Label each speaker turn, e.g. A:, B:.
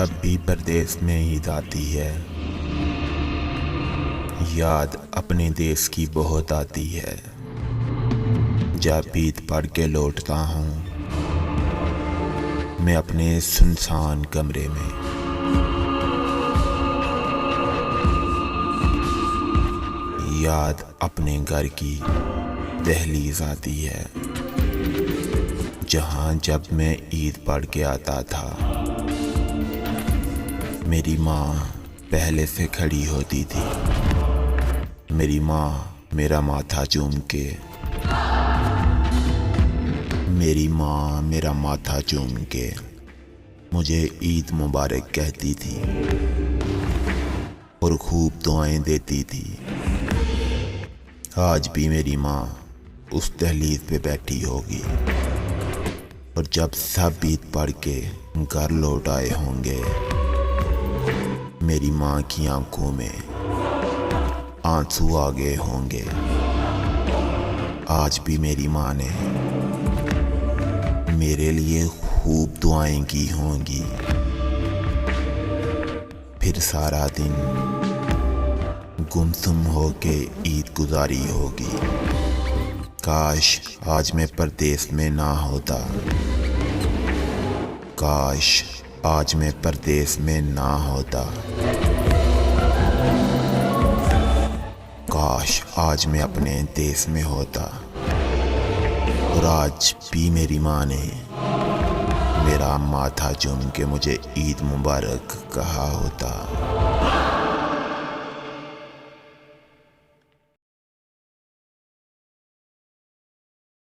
A: जब भी परदेस में ईद आती है, याद अपने देश की बहुत आती है। जब ईद पढ़ के लौटता हूँ मैं अपने सुनसान कमरे में, याद अपने घर की दहलीज आती है, जहाँ जब मैं ईद पढ़ के आता था मेरी माँ पहले से खड़ी होती थी। मेरी माँ मेरा माथा चूम के मुझे ईद मुबारक कहती थी और खूब दुआएं देती थी। आज भी मेरी माँ उस दहलीज पे बैठी होगी और जब सब ईद पढ़ के घर लौट आए होंगे, मेरी माँ की आंखों में आंसू आ गए होंगे। आज भी मेरी माँ ने मेरे लिए खूब दुआएं की होंगी। फिर सारा दिन गुमसुम होके ईद गुजारी होगी। काश आज मैं परदेस में ना होता, काश आज मैं परदेस में ना होता, काश आज मैं अपने देश में होता और आज भी मेरी माँ ने मेरा माथा चूम के मुझे ईद मुबारक कहा होता।